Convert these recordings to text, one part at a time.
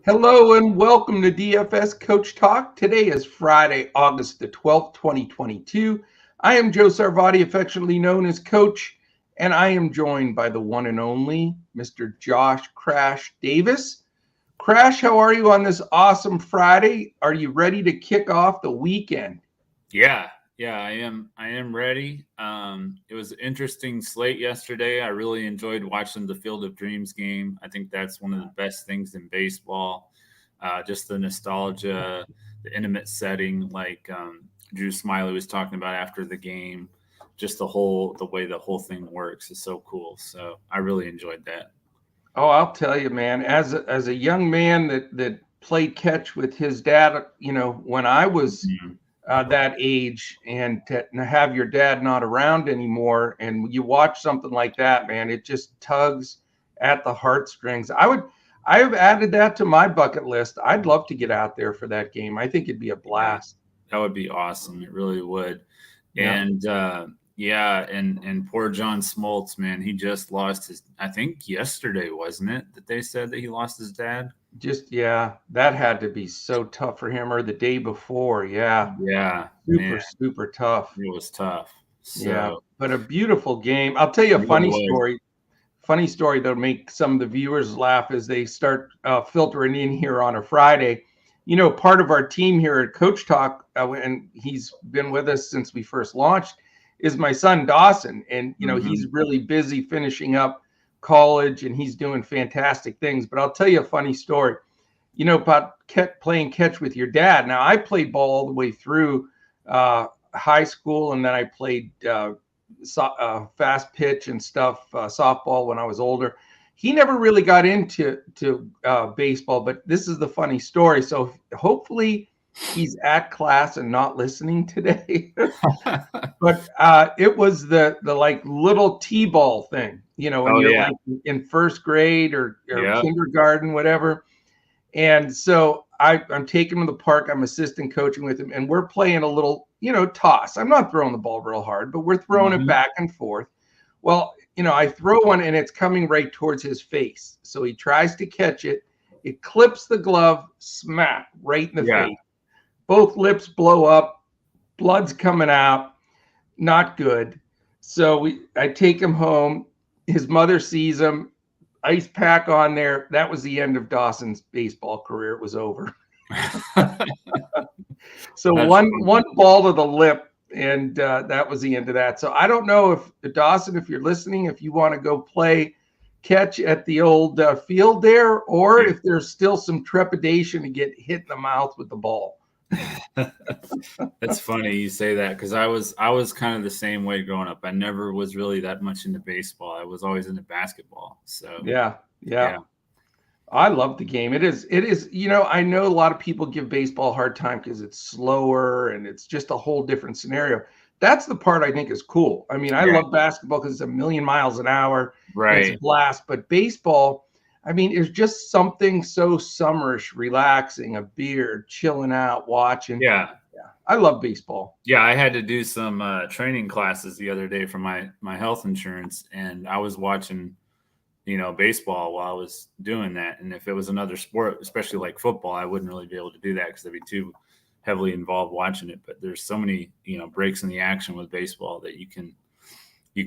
Hello and welcome to DFS Coach Talk. Today is Friday, August the 12th, 2022. I am Joe Sarvati, affectionately known as Coach, and I am joined by the one and only Mr. Josh Crash Davis. Crash, how are you on this awesome Friday? Are you ready to kick off the weekend? Yeah, I am ready. It was an interesting slate yesterday. I really enjoyed watching the Field of Dreams game. I think that's one of the best things in baseball. Just the nostalgia, the intimate setting, like Drew Smiley was talking about after the game. Just the way the whole thing works is so cool. So I really enjoyed that. Oh, I'll tell you, man, as a young man that played catch with his dad, when I was that age, and to have your dad not around anymore, and you watch something like that, man, it just tugs at the heartstrings. I have added that to my bucket list. I'd love to get out there for that game. I think it'd be a blast. That would be awesome. It really would. Yeah. And and poor John Smoltz, man, he just lost his, I think yesterday, wasn't it, that they said that he lost his dad? That had to be so tough for him, or the day before. Yeah, super tough. It was tough. So, yeah, but a beautiful game. I'll tell you a funny story that'll make some of the viewers laugh as they start filtering in here on a Friday. Part of our team here at Coach Talk, and he's been with us since we first launched, is my son Dawson, and he's really busy finishing up college, and he's doing fantastic things. But I'll tell you a funny story, about playing catch with your dad. Now, I played ball all the way through high school, and then I played fast pitch and stuff, softball when I was older. He never really got into baseball, but this is the funny story. So hopefully he's at class and not listening today. But it was the like little T-ball thing, when you're like in first grade or kindergarten, whatever. And so I'm taking him to the park. I'm assistant coaching with him, and we're playing a little, toss. I'm not throwing the ball real hard, but we're throwing it back and forth. Well, I throw one and it's coming right towards his face. So he tries to catch it. It clips the glove, smack right in the face. Both lips blow up, blood's coming out, not good. So I take him home. His mother sees him, ice pack on there. That was the end of Dawson's baseball career. It was over. So one ball to the lip, and that was the end of that. So I don't know if Dawson, if you're listening, if you want to go play catch at the old field there, or if there's still some trepidation to get hit in the mouth with the ball. That's funny you say that, because I was kind of the same way growing up. I never was really that much into baseball. I was always into basketball. So yeah. I love the game. It is, I know a lot of people give baseball a hard time because it's slower and it's just a whole different scenario. That's the part I think is cool. I mean, I love basketball because it's a million miles an hour. Right. It's a blast. But baseball, I mean, it's just something so summerish, relaxing, a beer, chilling out, watching. Yeah. I love baseball. Yeah, I had to do some training classes the other day for my health insurance, and I was watching baseball while I was doing that. And if it was another sport, especially like football, I wouldn't really be able to do that because I'd be too heavily involved watching it. But there's so many, breaks in the action with baseball that you can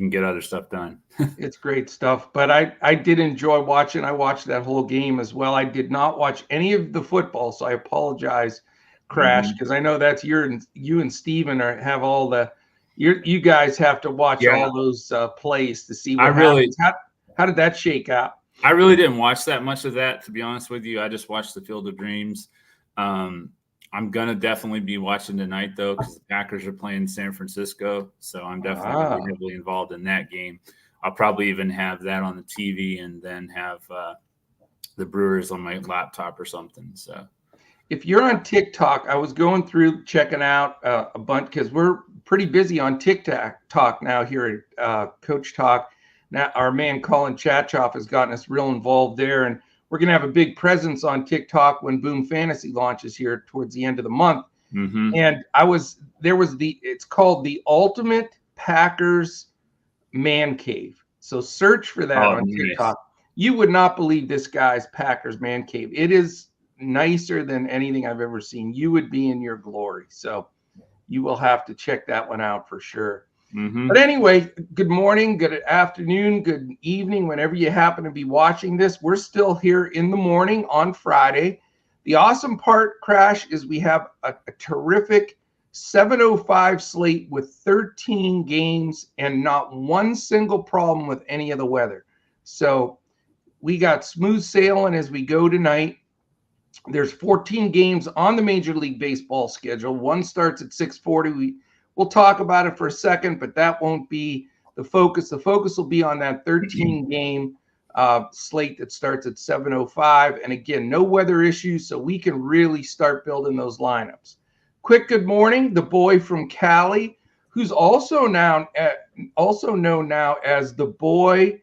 get other stuff done. It's great stuff. But I did enjoy watching. I watched that whole game as well. I did not watch any of the football, so I apologize, Crash, because I know that's you and Steven have all the you guys have to watch all those plays to see what happens. How did that shake out? I really didn't watch that much of that, to be honest with you. I just watched the Field of Dreams. I'm going to definitely be watching tonight, though, because the Packers are playing San Francisco. So I'm definitely going to be heavily involved in that game. I'll probably even have that on the TV and then have the Brewers on my laptop or something. So if you're on TikTok, I was going through checking out a bunch because we're pretty busy on TikTok now here at Coach Talk. Now, our man Colin Chatchoff has gotten us real involved there, and we're going to have a big presence on TikTok when Boom Fantasy launches here towards the end of the month. And it's called the Ultimate Packers Man Cave. So search for that on TikTok. You would not believe this guy's Packers Man Cave. It is nicer than anything I've ever seen. You would be in your glory. So you will have to check that one out for sure. But anyway, good morning, good afternoon, good evening, whenever you happen to be watching this. We're still here in the morning on Friday. The awesome part, Crash, is we have a terrific 7:05 slate with 13 games and not one single problem with any of the weather. So we got smooth sailing as we go tonight. There's 14 games on the Major League Baseball schedule. One starts at 6:40. We'll talk about it for a second, but that won't be the focus. The focus will be on that 13-game slate that starts at 7:05. And again, no weather issues, so we can really start building those lineups. Quick good morning, the boy from Cali, who's also known now as the boy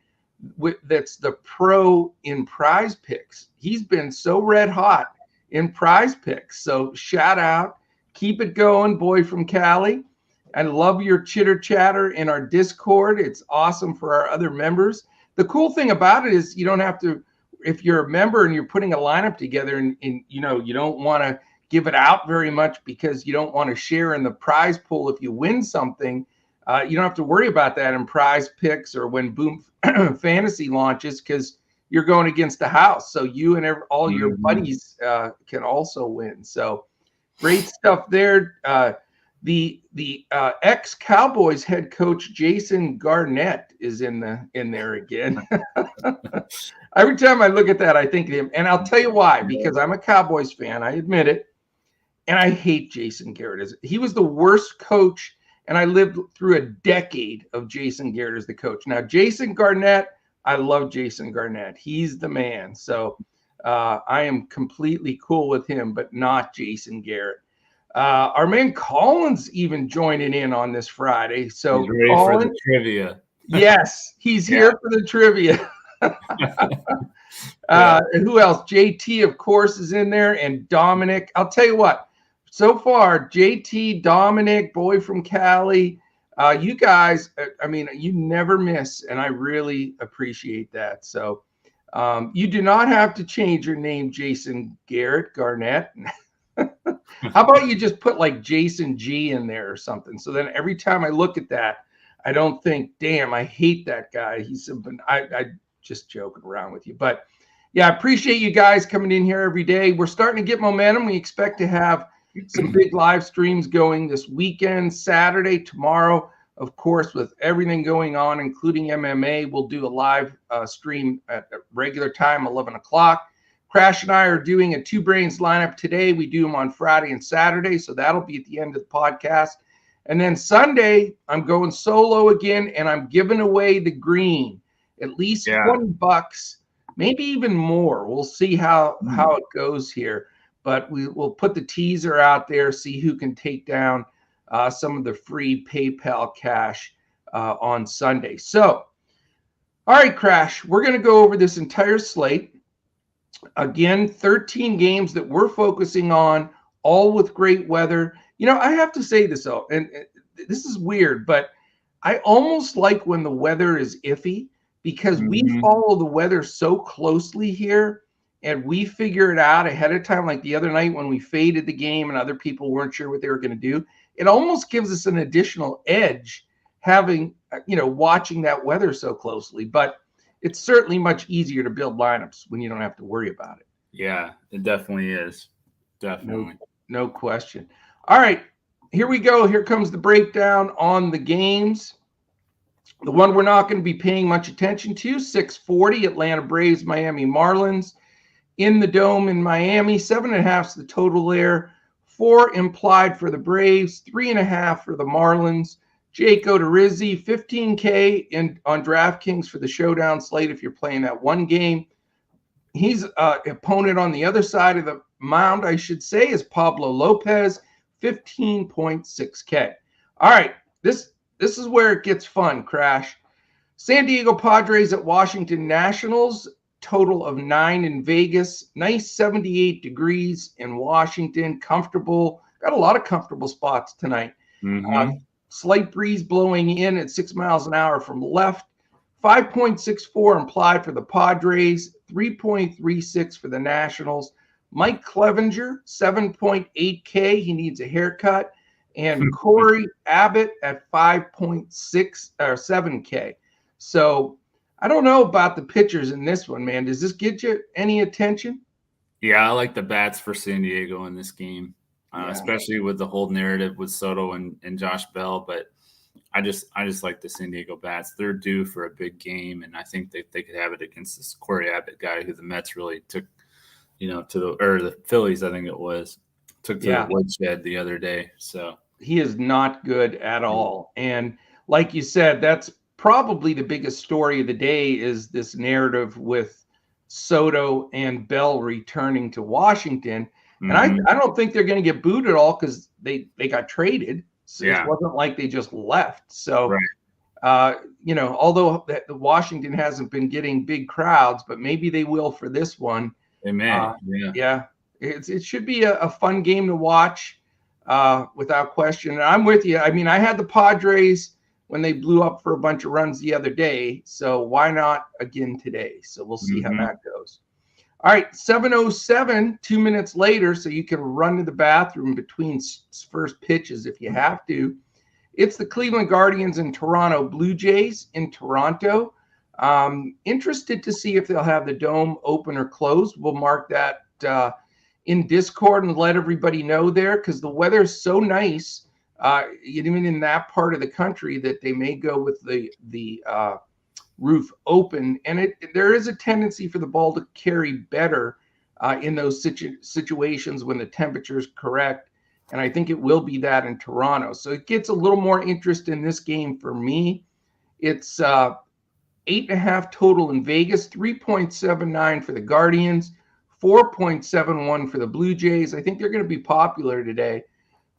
that's the pro in PrizePicks. He's been so red hot in PrizePicks. So shout out, keep it going, boy from Cali. I love your chitter chatter in our Discord. It's awesome for our other members. The cool thing about it is you don't have to, if you're a member and you're putting a lineup together and you don't want to give it out very much because you don't want to share in the prize pool if you win something, you don't have to worry about that in PrizePicks or when Boom Fantasy launches because you're going against the house. So you and all your buddies can also win. So great stuff there. The ex-Cowboys head coach Jason Garnett is in there again. Every time I look at that, I think of him. And I'll tell you why, because I'm a Cowboys fan. I admit it. And I hate Jason Garrett. He was the worst coach, and I lived through a decade of Jason Garrett as the coach. Now, Jason Garnett, I love Jason Garnett. He's the man. So I am completely cool with him, but not Jason Garrett. Our man Colin's even joining in on this Friday. So he's ready for the trivia. Yes, he's here for the trivia. Who else? JT, of course, is in there, and Dominic. I'll tell you what. So far, JT, Dominic, boy from Cali, you guys, I mean, you never miss, and I really appreciate that. So you do not have to change your name, Jason Garnett. How about you just put like Jason G in there or something? So then every time I look at that, I don't think, damn, I hate that guy. I just joking around with you. But yeah, I appreciate you guys coming in here every day. We're starting to get momentum. We expect to have some big live streams going this weekend, Saturday, tomorrow, of course, with everything going on, including MMA. We'll do a live stream at a regular time, 11 o'clock. Crash and I are doing a Two Brains lineup today. We do them on Friday and Saturday, so that'll be at the end of the podcast. And then Sunday, I'm going solo again, and I'm giving away the green, at least $20, maybe even more. We'll see how it goes here. But we'll put the teaser out there, see who can take down some of the free PayPal cash on Sunday. So, all right, Crash, we're going to go over this entire slate. Again, 13 games that we're focusing on, all with great weather. You know, I have to say this, though, and this is weird, but I almost like when the weather is iffy because we follow the weather so closely here. And we figure it out ahead of time, like the other night when we faded the game and other people weren't sure what they were going to do. It almost gives us an additional edge having, watching that weather so closely. But it's certainly much easier to build lineups when you don't have to worry about it. Yeah, it definitely is. Definitely. No question. All right, here we go. Here comes the breakdown on the games. The one we're not going to be paying much attention to, 6:40, Atlanta Braves, Miami Marlins. In the Dome in Miami, 7.5 is the total there. 4 implied for the Braves, 3.5 for the Marlins. Jake Odorizzi, $15K on DraftKings for the showdown slate if you're playing that one game. He's opponent on the other side of the mound, I should say, is Pablo Lopez, 15.6K. All right, this is where it gets fun, Crash. San Diego Padres at Washington Nationals. Total of 9 in Vegas. Nice 78 degrees in Washington. Comfortable. Got a lot of comfortable spots tonight. Slight breeze blowing in at 6 miles an hour from left. 5.64 implied for the Padres. 3.36 for the Nationals. Mike Clevenger, 7.8K. He needs a haircut. And Corey Abbott at 5.6 or 7K. So I don't know about the pitchers in this one, man. Does this get you any attention? Yeah, I like the bats for San Diego in this game, especially with the whole narrative with Soto and Josh Bell. But I just like the San Diego bats. They're due for a big game, and I think they could have it against this Corey Abbott guy who the Mets really took, the Phillies, I think it was, took to the woodshed the other day. So he is not good at all. And like you said, that's probably the biggest story of the day is this narrative with Soto and Bell returning to Washington. And I don't think they're going to get booed at all because they got traded. So it wasn't like they just left. So, although the Washington hasn't been getting big crowds, but maybe they will for this one. They may. It should be a fun game to watch without question. And I'm with you. I mean, I had the Padres when they blew up for a bunch of runs the other day. So why not again today? So we'll see how that goes. All right, 7:07, 2 minutes later, so you can run to the bathroom between first pitches if you have to. It's the Cleveland Guardians and Toronto Blue Jays in Toronto. Interested to see if they'll have the dome open or closed. We'll mark that in Discord and let everybody know there because the weather is so nice. Even in that part of the country that they may go with the roof open, and there is a tendency for the ball to carry better in those situations when the temperature is correct, and I think it will be that in Toronto. So it gets a little more interest in this game for me. It's 8.5 total in Vegas, 3.79 for the Guardians, 4.71 for the Blue Jays. I think they're going to be popular today.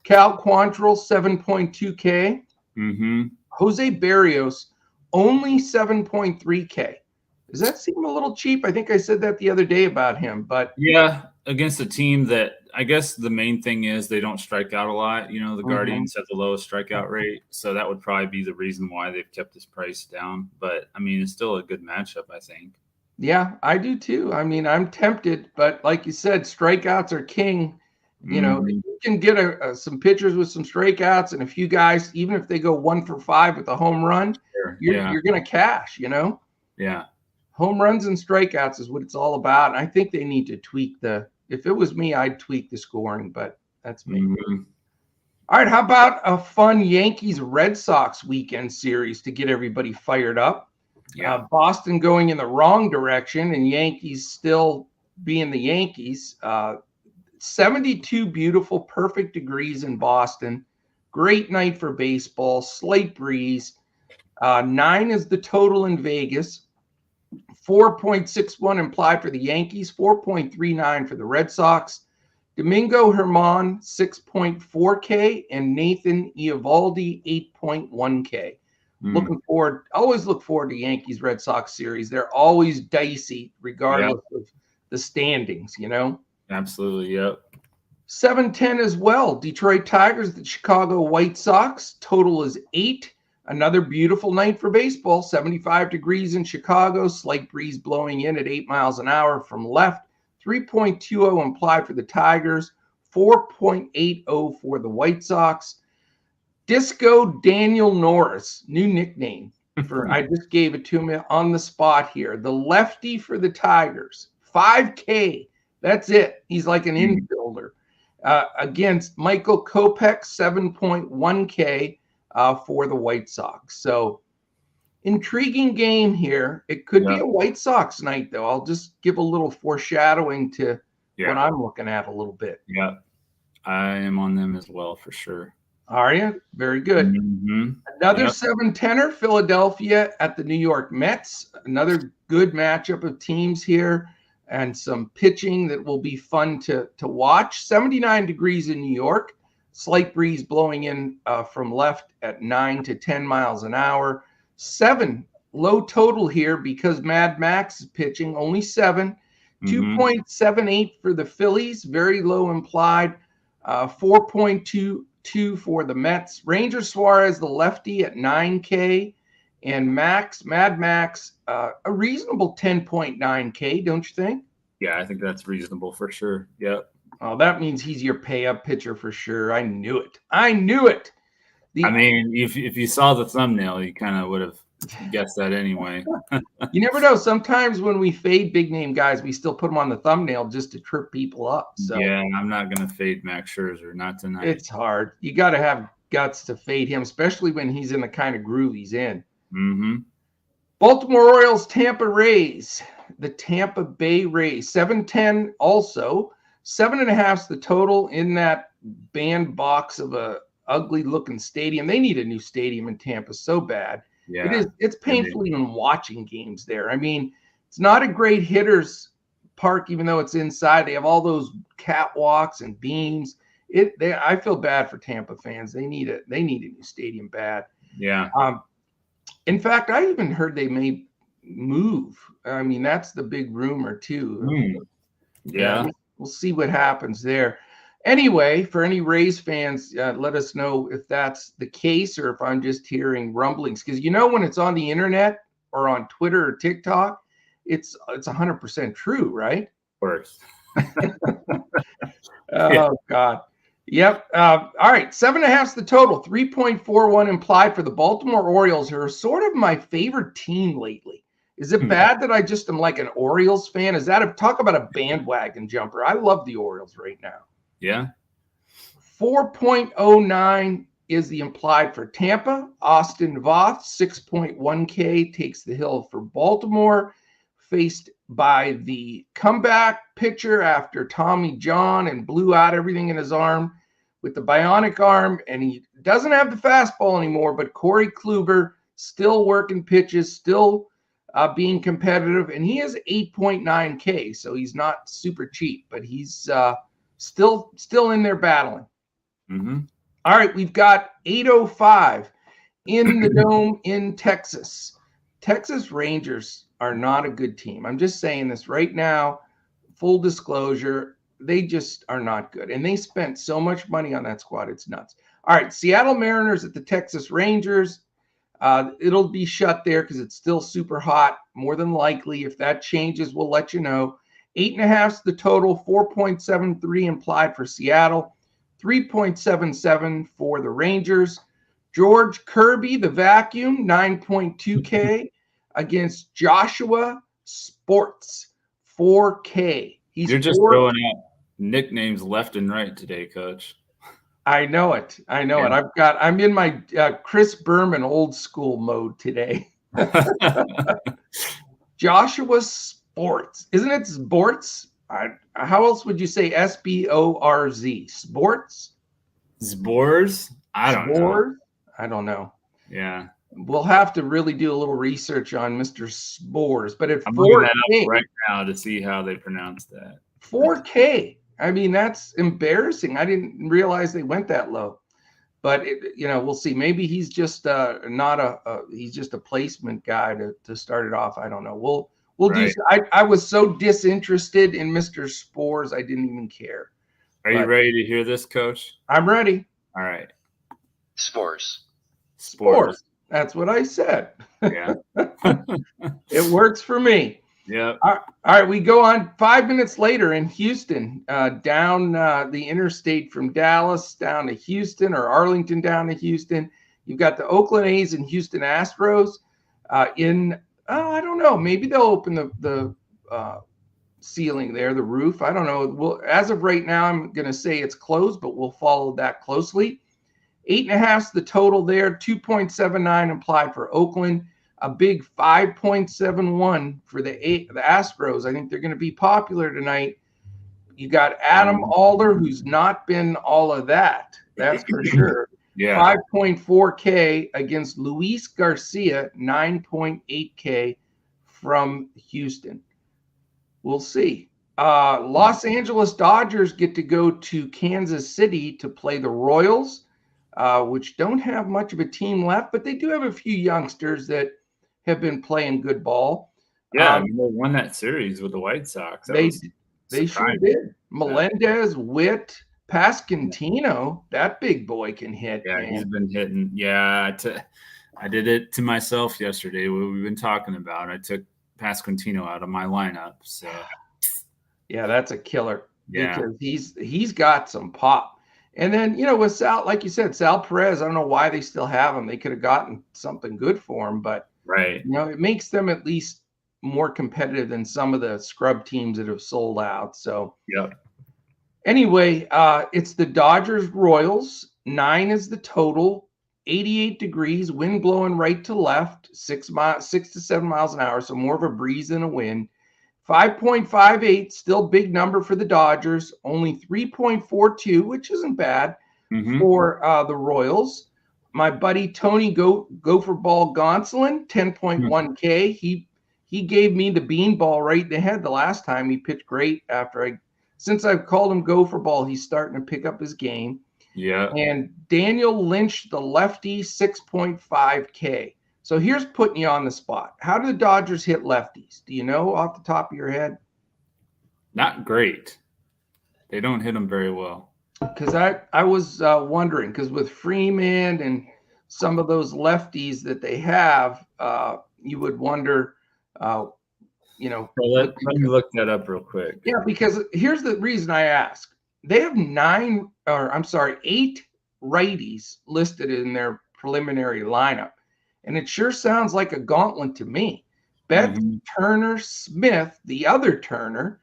Cal Quantrill, 7.2K. Jose Barrios, only 7.3K. Does that seem a little cheap? I think I said that the other day about him, but yeah, against a team that I guess the main thing is they don't strike out a lot. The Guardians have the lowest strikeout rate, so that would probably be the reason why they've kept this price down. But I mean, it's still a good matchup, I think. Yeah, I do too. I mean, I'm tempted, but like you said, strikeouts are king. You can get some pitchers with some strikeouts and a few guys, even if they go 1 for 5 with a home run, you're going to cash, Yeah. Home runs and strikeouts is what it's all about. And I think they need to tweak if it was me, I'd tweak the scoring, but that's me. All right. How about a fun Yankees Red Sox weekend series to get everybody fired up? Yeah. Boston going in the wrong direction and Yankees still being the Yankees. 72 beautiful, perfect degrees in Boston. Great night for baseball. Slight breeze. 9 is the total in Vegas. 4.61 implied for the Yankees. 4.39 for the Red Sox. Domingo Germán, 6.4K. And Nathan Eovaldi, 8.1K. Always look forward to Yankees Red Sox series. They're always dicey, regardless of the standings, Absolutely, yep. 7:10 as well. Detroit Tigers, the Chicago White Sox. Total is 8. Another beautiful night for baseball. 75 degrees in Chicago. Slight breeze blowing in at 8 miles an hour from left. 3.20 implied for the Tigers. 4.80 for the White Sox. Disco Daniel Norris, new nickname. I just gave it to him on the spot here. The lefty for the Tigers. 5K. That's it. He's like an infielder. Against Michael Kopech, 7.1K for the White Sox. So intriguing game here. It could be a White Sox night, though. I'll just give a little foreshadowing to what I'm looking at a little bit. Yeah, I am on them as well for sure. Are you? Very good. Another 7-10er, Philadelphia at the New York Mets. Another good matchup of teams here. And some pitching that will be fun to watch. 79 degrees in New York. Slight breeze blowing in from left at 9 to 10 miles an hour. 7 low total here because Mad Max is pitching. Only 7. 2.78 for the Phillies. Very low implied. 4.22 for the Mets. Ranger Suarez, the lefty, at 9K. And Mad Max, a reasonable 10.9K, don't you think? Yeah, I think that's reasonable for sure. Yep. Oh, that means he's your pay-up pitcher for sure. I knew it. I knew it. I mean, if you saw the thumbnail, you kind of would have guessed that anyway. You never know. Sometimes when we fade big name guys, we still put them on the thumbnail just to trip people up. So yeah, I'm not going to fade Max Scherzer, not tonight. It's hard. You got to have guts to fade him, especially when he's in the kind of groove he's in. Mm-hmm. Baltimore Orioles, Tampa Rays. The Tampa Bay Rays, 7-10 also. 7.5's the total in that bandbox of a ugly looking stadium. They need a new stadium in Tampa so bad. Yeah, it's painful even watching games there. I mean, it's not a great hitters park, even though it's inside. They have all those catwalks and beams. I feel bad for Tampa fans. They need a new stadium bad. Yeah. In fact, I even heard they may move. I mean, that's the big rumor too. Yeah. We'll see what happens there. Anyway, for any Rays fans, let us know if that's the case or if I'm just hearing rumblings. Because when it's on the internet or on Twitter or TikTok, it's 100% true, right? Of course. Oh, God. Yep. All right. 7.5's the total. 3.41 implied for the Baltimore Orioles, who are sort of my favorite team lately. Is it bad that I just am like an Orioles fan? Is that talk about a bandwagon jumper? I love the Orioles right now. Yeah. 4.09 is the implied for Tampa. Austin Voth, 6.1K, takes the hill for Baltimore, faced by the comeback pitcher after Tommy John and blew out everything in his arm with the bionic arm, and he doesn't have the fastball anymore, but Corey Kluber still working pitches, still being competitive, and he is 8.9K, so he's not super cheap, but he's still in there battling. Mm-hmm. All right, we've got 805 in the Dome in Texas. Texas Rangers are not a good team. I'm just saying this right now. Full disclosure, they just are not good. And they spent so much money on that squad. It's nuts. All right, Seattle Mariners at the Texas Rangers. It'll be shut there because it's still super hot. More than likely, if that changes, we'll let you know. 8.5's the total. 4.73 implied for Seattle. 3.77 for the Rangers. George Kirby, the vacuum, 9.2K against Joshua Sports, 4K. You're just throwing out nicknames left and right today, Coach. I know it. I'm in my Chris Berman old school mode today. Joshua Sports. Isn't it sports? How else would you say SBORZ? Sports? Zbors? I don't know. Yeah. We'll have to really do a little research on Mr. Spores. But at I'm 4K, looking that up right now to see how they pronounce that. 4K. I mean, that's embarrassing. I didn't realize they went that low. But we'll see. Maybe he's just he's just a placement guy to start it off. I don't know. We'll do. I was so disinterested in Mr. Spores, I didn't even care. Are you ready to hear this, Coach? I'm ready. All right. Spores. That's what I said. Yeah. It works for me. Yeah. All right. We go on 5 minutes later in Houston, down the interstate from Dallas down to Houston, or Arlington down to Houston. You've got the Oakland A's and Houston Astros I don't know. Maybe they'll open the ceiling there, the roof. I don't know. As of right now, I'm going to say it's closed, but we'll follow that closely. 8.5's the total there. 2.79 implied for Oakland. A big 5.71 for the Astros. I think they're going to be popular tonight. You got Adam Alder, who's not been all of that. That's for sure. Yeah. 5.4K against Luis Garcia, 9.8K from Houston. We'll see. Los Angeles Dodgers get to go to Kansas City to play the Royals, which don't have much of a team left, but they do have a few youngsters that have been playing good ball. Yeah, they won that series with the White Sox. They sure did. Melendez, Witt, Pasquantino, that big boy can hit. Yeah, man. He's been hitting. Yeah, I did it to myself yesterday. What we've been talking about. I took Pasquantino out of my lineup. So Yeah, that's a killer Yeah. because he's got some pop. And then, with Sal, like you said, Sal Perez, I don't know why they still have him. They could have gotten something good for him, but Right. it makes them at least more competitive than some of the scrub teams that have sold out. So Yep. anyway, it's the Dodgers Royals. 9 is the total. 88 degrees, wind blowing right to left, 6 to 7 miles an hour. So more of a breeze than a wind. 5.58, still big number for the Dodgers. Only 3.42, which isn't bad for the Royals. My buddy Tony Gopher Ball Gonsolin, 10.1K. He gave me the beanball right in the head the last time. He pitched great since I've called him Gopher Ball, he's starting to pick up his game. Yeah. And Daniel Lynch, the lefty, 6.5K. So here's putting you on the spot. How do the Dodgers hit lefties? Do you know off the top of your head? Not great. They don't hit them very well. Because I was wondering, because with Freeman and some of those lefties that they have, you would wonder, Let me look that up real quick. Yeah, because here's the reason I ask. They have 8 righties listed in their preliminary lineup. And it sure sounds like a gauntlet to me. Betts, Turner, Smith, the other Turner,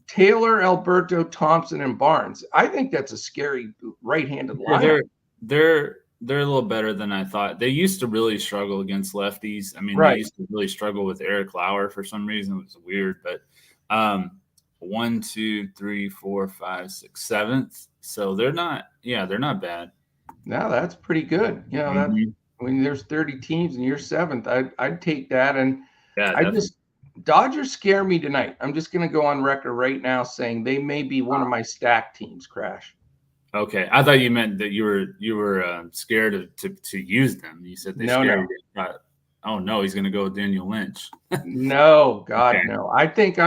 Taylor, Alberto, Thompson, and Barnes. I think that's a scary right-handed lineup. They're a little better than I thought. They used to really struggle against lefties. I mean, Right. They used to really struggle with Eric Lauer for some reason. It was weird, but 1, 2, 3, 4, 5, 6, 7th. So they're not bad. No, that's pretty good. When there's 30 teams and you're 7th, I'd take that. And Dodgers scare me tonight. I'm just going to go on record right now saying they may be one of my stack teams, Crash. Okay, I thought you meant that you were scared to use them. You said they scared you. Oh no, he's going to go with Daniel Lynch. No, God, okay. No. I think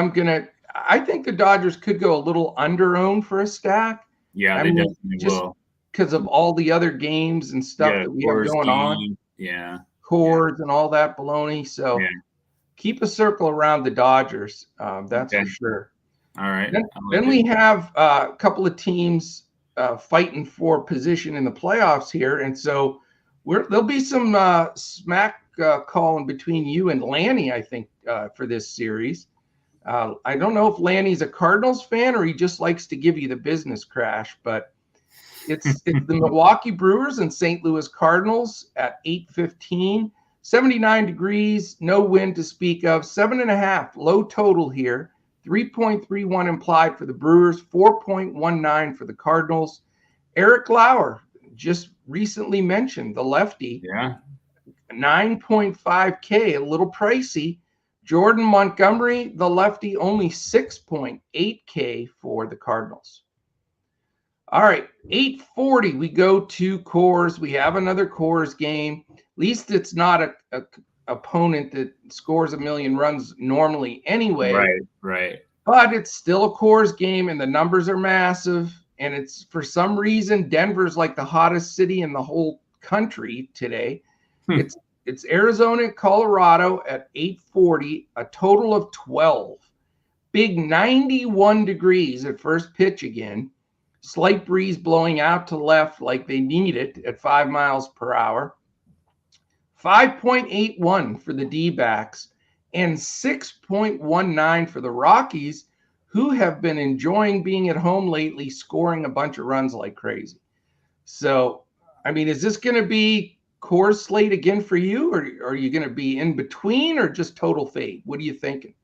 the Dodgers could go a little under-owned for a stack. Yeah, they definitely will. Because of all the other games and stuff that we have going on. Yeah. Cores and all that baloney. So keep a circle around the Dodgers. That's for sure. All right. Then we have a couple of teams fighting for position in the playoffs here. And so there'll be some smack calling between you and Lanny, I think, for this series. I don't know if Lanny's a Cardinals fan or he just likes to give you the business, Crash, but it's the Milwaukee Brewers and St. Louis Cardinals at 8:15, 79 degrees, no wind to speak of, 7.5 low total here, 3.31 implied for the Brewers, 4.19 for the Cardinals. Eric Lauer, just recently mentioned, the lefty, 9.5K, a little pricey. Jordan Montgomery, the lefty, only 6.8K for the Cardinals. All right, 8:40, we go to Coors. We have another Coors game. At least it's not a opponent that scores a million runs normally anyway. Right. But it's still a Coors game, and the numbers are massive. And it's, for some reason, Denver's like the hottest city in the whole country today. It's Arizona, Colorado at 8:40, a total of 12. Big 91 degrees at first pitch again. Slight breeze blowing out to left like they need it at 5 miles per hour. 5.81 for the D-backs and 6.19 for the Rockies, who have been enjoying being at home lately, scoring a bunch of runs like crazy. So, I mean, is this going to be Coors slate again for you, or are you going to be in between, or just total fade? What are you thinking?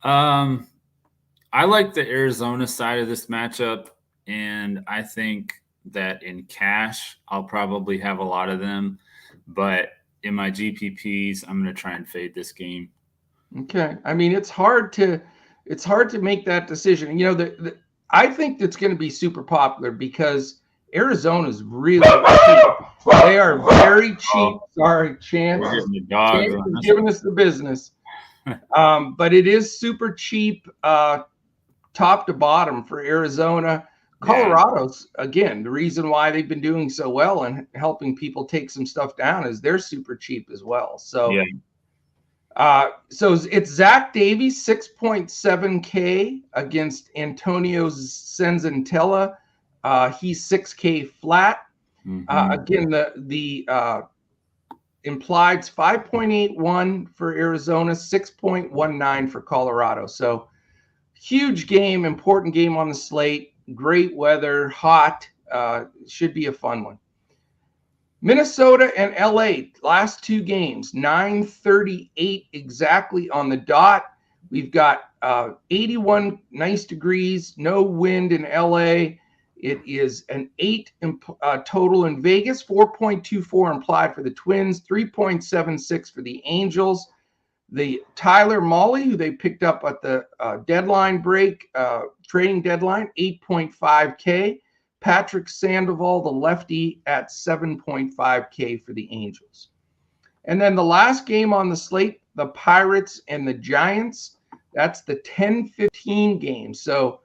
I like the Arizona side of this matchup, and I think that in cash, I'll probably have a lot of them, but in my GPPs, I'm going to try and fade this game. Okay. I mean, it's hard to make that decision. I think that's going to be super popular because Arizona is really cheap. They are very cheap. Sorry, Chance. Chance is giving us the business. But it is super cheap top to bottom for Arizona. Colorado's, again, the reason why they've been doing so well and helping people take some stuff down is they're super cheap as well. So So it's Zach Davies, 6.7K against Antonio Senzatella. He's 6K flat. Again, the implied's 5.81 for Arizona, 6.19 for Colorado. So huge game, important game on the slate. Great weather, hot. Should be a fun one. Minnesota and LA, last two games, 9:38 exactly on the dot. We've got 81 nice degrees, no wind in LA. It is an 8 total in Vegas, 4.24 implied for the Twins, 3.76 for the Angels. The Tyler Mahle, who they picked up at the deadline break, trading deadline, 8.5K. Patrick Sandoval, the lefty, at 7.5K for the Angels. And then the last game on the slate, the Pirates and the Giants. That's the 10:15 game. So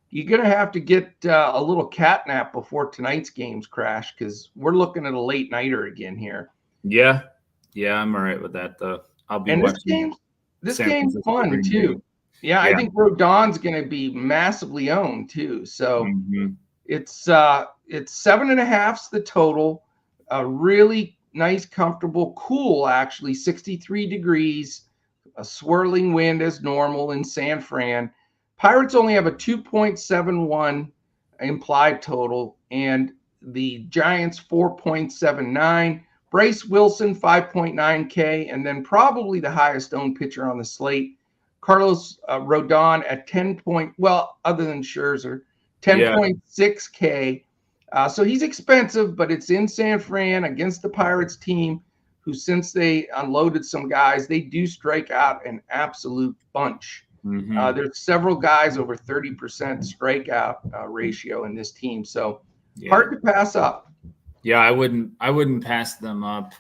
you're going to have to get a little catnap before tonight's games crash, because we're looking at a late nighter again here. Yeah, I'm all right with that, though. I'll be watching. This game's fun, too. Yeah, I think Rodon's going to be massively owned, too. So it's 7.5's the total. A really nice, comfortable, cool, actually, 63 degrees, a swirling wind as normal in San Fran. Pirates only have a 2.71 implied total, and the Giants 4.79. Bryce Wilson 5.9K, and then probably the highest owned pitcher on the slate, Carlos Rodon at 10. Other than Scherzer, 10.6K. So he's expensive, but it's in San Fran against the Pirates team, who, since they unloaded some guys, they do strike out an absolute bunch. There's several guys over 30% strikeout ratio in this team, so hard to pass up. Yeah, I wouldn't pass them up.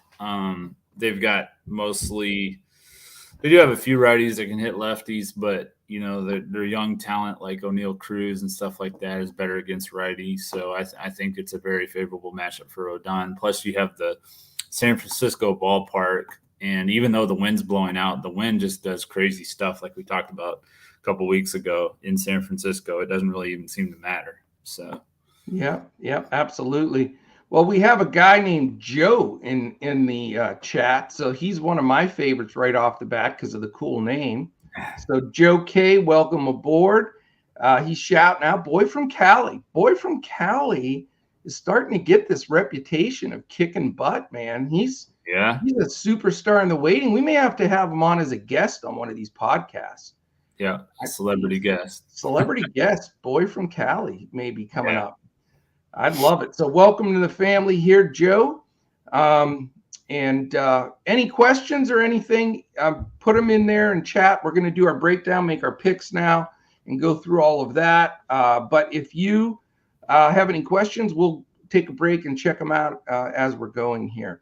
They've got they do have a few righties that can hit lefties, but their young talent like O'Neal Cruz and stuff like that is better against righties. So I think it's a very favorable matchup for Rodon. Plus, you have the San Francisco ballpark. And even though the wind's blowing out, the wind just does crazy stuff like we talked about a couple weeks ago in San Francisco. It doesn't really even seem to matter. So, yeah, absolutely. Well, we have a guy named Joe in the chat. So he's one of my favorites right off the bat because of the cool name. So Joe K, welcome aboard. He's shouting out, boy from Cali. Boy from Cali is starting to get this reputation of kicking butt, man. He's a superstar in the waiting. We may have to have him on as a guest on one of these podcasts. Yeah, a celebrity guest. Celebrity guest, boy from Cali, may be coming up. I'd love it. So welcome to the family here, Joe. And any questions or anything, put them in there and chat. We're going to do our breakdown, make our picks now, and go through all of that. But if you have any questions, we'll take a break and check them out as we're going here.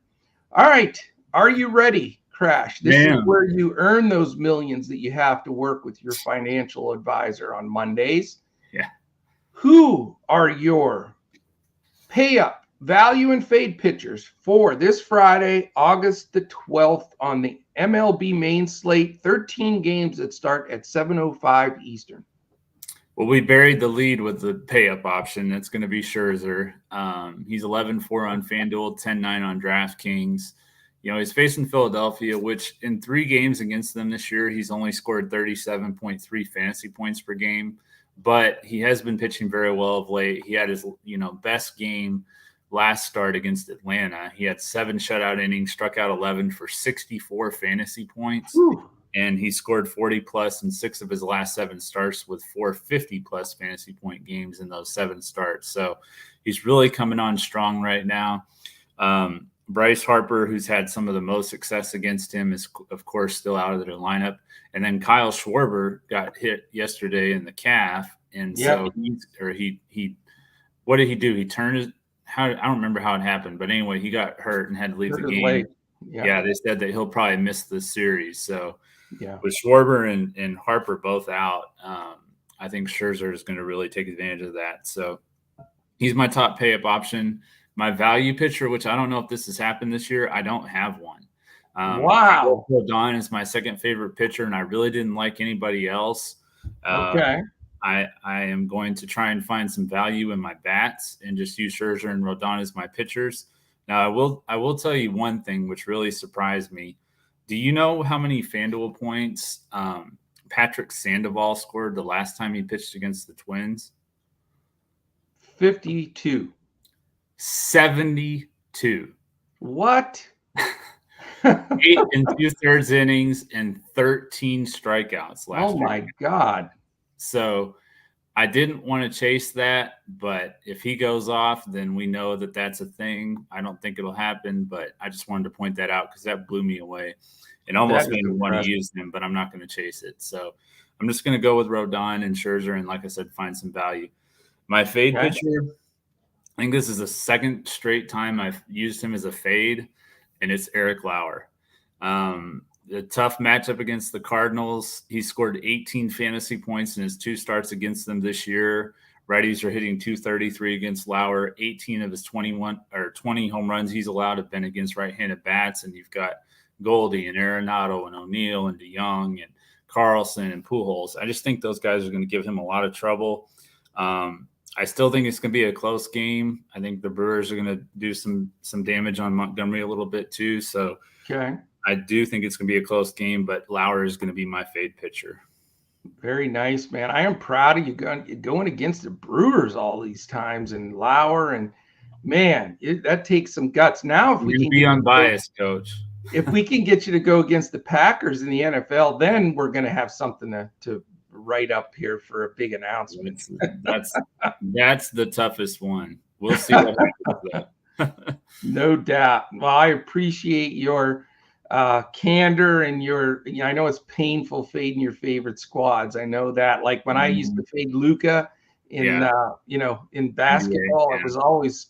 All right. Are you ready, Crash? This is where you earn those millions that you have to work with your financial advisor on Mondays. Yeah. Who are your pay up, value, and fade pitchers for this Friday, August the 12th on the MLB main slate, 13 games that start at 7:05 Eastern? Well, we buried the lead with the pay-up option. That's going to be Scherzer. He's 11-4 on Fanduel, 10-9 on DraftKings. He's facing Philadelphia, which in 3 games against them this year, he's only scored 37.3 fantasy points per game. But he has been pitching very well of late. He had his, best game last start against Atlanta. He had 7 shutout innings, struck out 11 for 64 fantasy points. Ooh. And he scored 40+ in 6 of his last 7 starts with 4 50+ fantasy point games in those 7 starts. So he's really coming on strong right now. Bryce Harper, who's had some of the most success against him, is, of course, still out of their lineup. And then Kyle Schwarber got hit yesterday in the calf. And so what did he do? He turned I don't remember how it happened. But anyway, he got hurt and had to leave the game. Yeah, they said that he'll probably miss the series. So with Schwarber and Harper both out, I think Scherzer is going to really take advantage of that. So he's my top pay-up option. My value pitcher, which I don't know if this has happened this year, I don't have one. Wow. Rodon is my second favorite pitcher, and I really didn't like anybody else. Okay. I am going to try and find some value in my bats and just use Scherzer and Rodon as my pitchers. Now, I will tell you one thing which really surprised me. Do you know how many Fanduel points Patrick Sandoval scored the last time he pitched against the Twins? 52. 72. What? 8 2/3 innings and 13 strikeouts last year. Oh my God. So I didn't want to chase that, but if he goes off, then we know that that's a thing. I don't think it'll happen, but I just wanted to point that out because that blew me away. It almost made me want to use him, but I'm not going to chase it. So I'm just going to go with Rodon and Scherzer, and like I said, find some value. My fade pitcher, I think this is the second straight time I've used him as a fade, and it's Eric Lauer. The tough matchup against the Cardinals. He scored 18 fantasy points in his 2 starts against them this year. Righties are hitting 233 against Lauer. 18 of his 20 home runs he's allowed have been against right-handed bats, and you've got Goldie and Arenado and O'Neill and DeYoung and Carlson and Pujols. I just think those guys are going to give him a lot of trouble. I still think it's going to be a close game. I think the Brewers are going to do some damage on Montgomery a little bit too. So I do think it's going to be a close game, but Lauer is going to be my fade pitcher. Very nice, man. I am proud of you going against the Brewers all these times, and Lauer, and man, that takes some guts. Now, if we can be unbiased, Coach. If we can get you to go against the Packers in the NFL, then we're going to have something to write up here for a big announcement. That's the toughest one. We'll see what happens there. No doubt. Well, I appreciate your candor and I know it's painful fading your favorite squads. I know that. Like when I used to fade Luka in basketball, it was always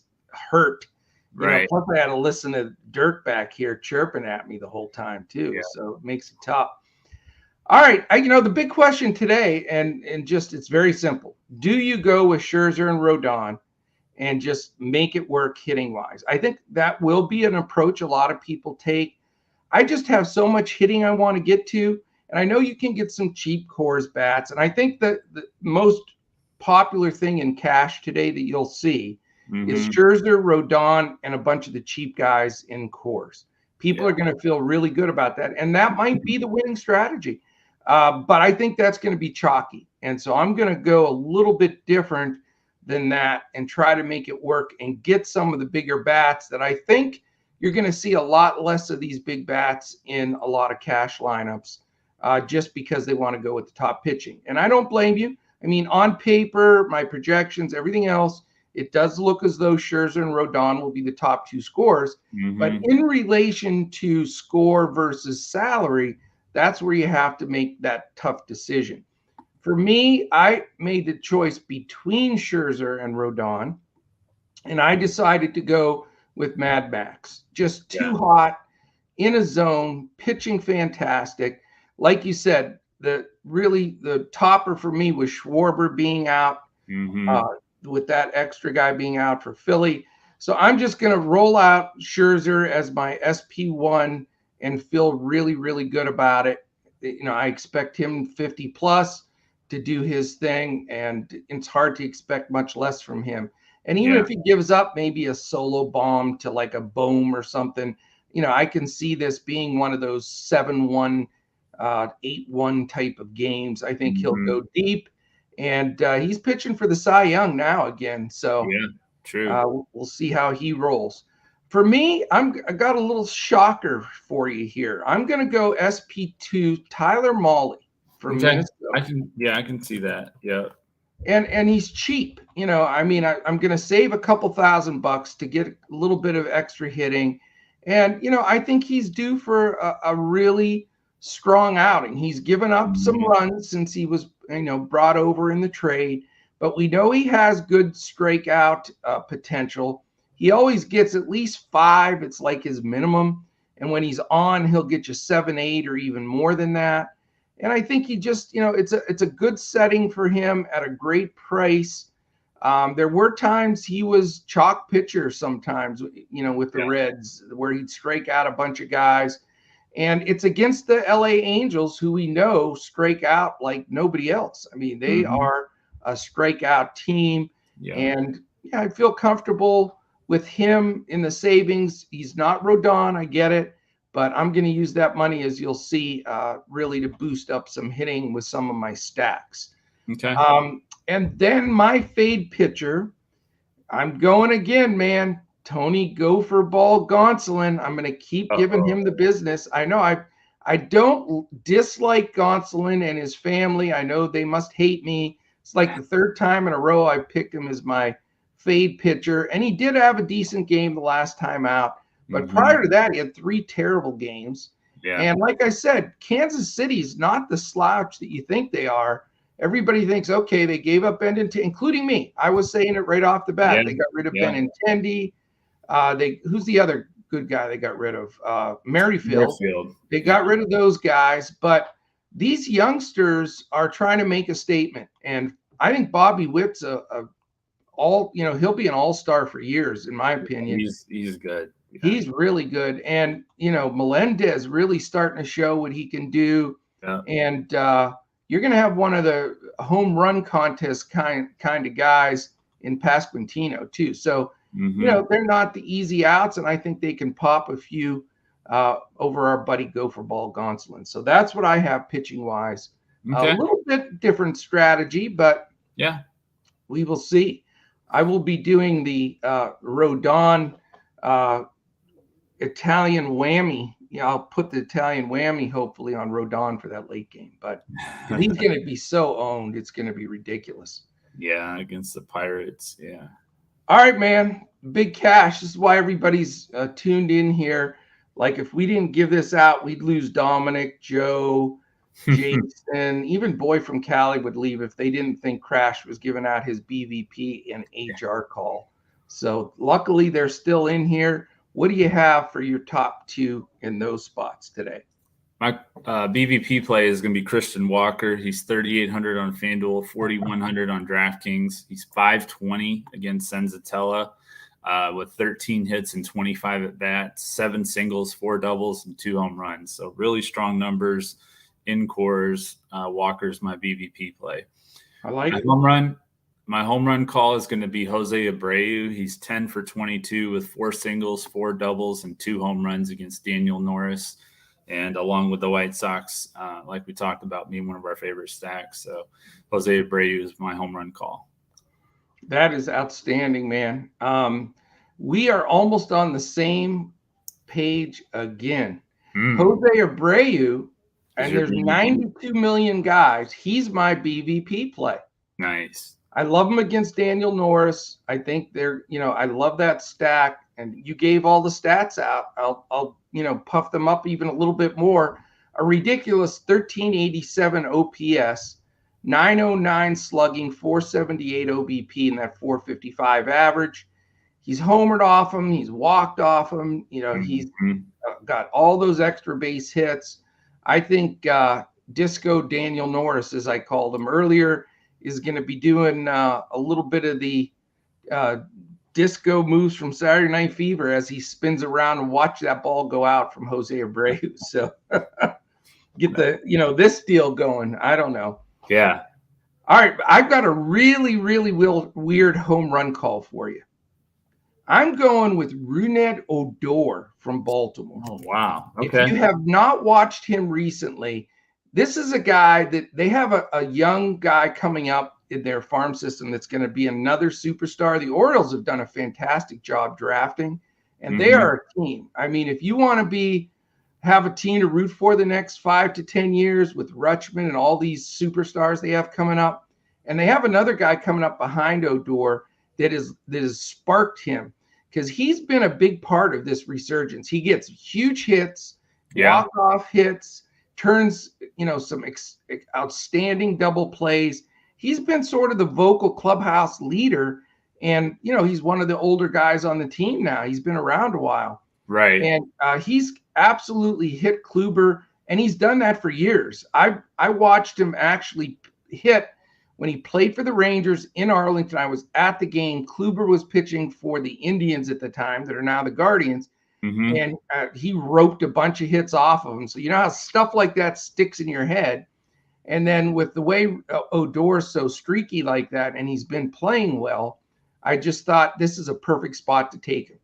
hurt. Right. Plus I had to listen to Dirk back here chirping at me the whole time too. Yeah. So it makes it tough. All right. The big question today, and just, it's very simple. Do you go with Scherzer and Rodon and just make it work hitting wise? I think that will be an approach a lot of people take. I just have so much hitting I want to get to. And I know you can get some cheap Coors bats. And I think that the most popular thing in cash today that you'll see is Scherzer, Rodon, and a bunch of the cheap guys in Coors. People are going to feel really good about that. And that might be the winning strategy. But I think that's going to be chalky. And so I'm going to go a little bit different than that and try to make it work and get some of the bigger bats that I think you're going to see a lot less of these big bats in a lot of cash lineups just because they want to go with the top pitching. And I don't blame you. I mean, on paper, my projections, everything else, it does look as though Scherzer and Rodon will be the top 2 scorers. But in relation to score versus salary, that's where you have to make that tough decision. For me, I made the choice between Scherzer and Rodon, and I decided to go with Mad Max. Just too hot, in a zone, pitching fantastic. Like you said, the topper for me was Schwarber being out, with that extra guy being out for Philly. So I'm just going to roll out Scherzer as my SP1 and feel really, really good about it. I expect him 50 plus to do his thing, and it's hard to expect much less from him. And even if he gives up maybe a solo bomb to like a Bohm or something, I can see this being one of those 7-1, 8-1 type of games. I think he'll go deep, and he's pitching for the Cy Young now again. So true. We'll see how he rolls. For me, I got a little shocker for you here. I'm going to go SP2 Tyler Mahle from Minnesota. I can see that. Yeah. And he's cheap. I'm going to save a couple $1,000 to get a little bit of extra hitting. And, I think he's due for a really strong outing. He's given up some runs since he was, brought over in the trade, but we know he has good strikeout potential. He always gets at least 5. It's like his minimum. And when he's on, he'll get you 7, 8, or even more than that. And I think he just, it's a good setting for him at a great price. There were times he was chalk pitcher sometimes, with the Reds, where he'd strike out a bunch of guys. And it's against the LA Angels, who we know strike out like nobody else. I mean, they are a strikeout team. Yeah. And yeah, I feel comfortable with him in the savings. He's not Rodon, I get it, but I'm going to use that money, as you'll see, really to boost up some hitting with some of my stacks. Okay. And then my fade pitcher, I'm going again, man. Tony Gopher Ball Gonsolin. I'm going to keep giving him the business. I know I don't dislike Gonsolin and his family. I know they must hate me. It's like the third time in a row I picked him as my fade pitcher, and he did have a decent game the last time out. But prior to that, he had 3 terrible games. Yeah. And like I said, Kansas City's not the slouch that you think they are. Everybody thinks, okay, they gave up Benintendi, including me. I was saying it right off the bat. Yeah. They got rid of Benintendi. Who's the other good guy they got rid of? Merrifield. They got rid of those guys, but these youngsters are trying to make a statement. And I think Bobby Witt's he'll be an all-star for years, in my opinion. He's good. Yeah. He's really good. And, Melendez really starting to show what he can do. Yeah. And you're going to have one of the home run contest kind of guys in Pasquantino too. So, they're not the easy outs, and I think they can pop a few over our buddy Gopher Ball Gonsolin. So that's what I have pitching-wise. Okay. A little bit different strategy, but yeah, we will see. I will be doing the Rodon Italian whammy. Yeah, I'll put the Italian whammy hopefully on Rodon for that late game. But he's going to be so owned, it's going to be ridiculous. Yeah, against the Pirates. Yeah. All right, man. Big cash. This is why everybody's tuned in here. Like, if we didn't give this out, we'd lose Dominic, Joe, Jason. Even Boy from Cali would leave if they didn't think Crash was giving out his BVP and HR call. So luckily, they're still in here. What do you have for your top 2 in those spots today? My BVP play is going to be Christian Walker. He's 3,800 on Fanduel, 4,100 on DraftKings. He's 520 against Senzatella with 13 hits and 25 at bats, 7 singles, 4 doubles, and 2 home runs. So really strong numbers in cores. Walker's my BVP play. I like it. My home run call is going to be Jose Abreu. He's 10 for 22 with 4 singles, 4 doubles, and 2 home runs against Daniel Norris. And along with the White Sox, like we talked about, being one of our favorite stacks. So Jose Abreu is my home run call. That is outstanding, man. We are almost on the same page again. Jose Abreu, and there's 92 million guys. He's my BVP play. Nice. I love him against Daniel Norris. I think I love that stack. And you gave all the stats out. I'll puff them up even a little bit more. A ridiculous 1387 OPS, 909 slugging, 478 OBP, and that 455 average. He's homered off him. He's walked off him. He's got all those extra base hits. I think Disco Daniel Norris, as I called him earlier, is going to be doing a little bit of the disco moves from Saturday Night Fever as he spins around and watch that ball go out from Jose Abreu. So get this deal going. I don't know. Yeah. All right. I've got a really, really weird home run call for you. I'm going with Rougned Odor from Baltimore. Oh, wow. Okay. If you have not watched him recently, this is a guy that they have a young guy coming up in their farm system that's going to be another superstar. The Orioles have done a fantastic job drafting, and they are a team. I mean, if you want to have a team to root for the next 5 to 10 years with Rutschman and all these superstars they have coming up, and they have another guy coming up behind Odor that has sparked him because he's been a big part of this resurgence. He gets huge hits, walk-off hits, turns, some outstanding double plays. He's been sort of the vocal clubhouse leader, and, he's one of the older guys on the team now. He's been around a while. Right. And he's absolutely hit Kluber, and he's done that for years. I watched him actually hit when he played for the Rangers in Arlington. I was at the game. Kluber was pitching for the Indians at the time that are now the Guardians, and he roped a bunch of hits off of him. So you know how stuff like that sticks in your head. And then with the way Odor's so streaky like that, and he's been playing well, I just thought this is a perfect spot to take him.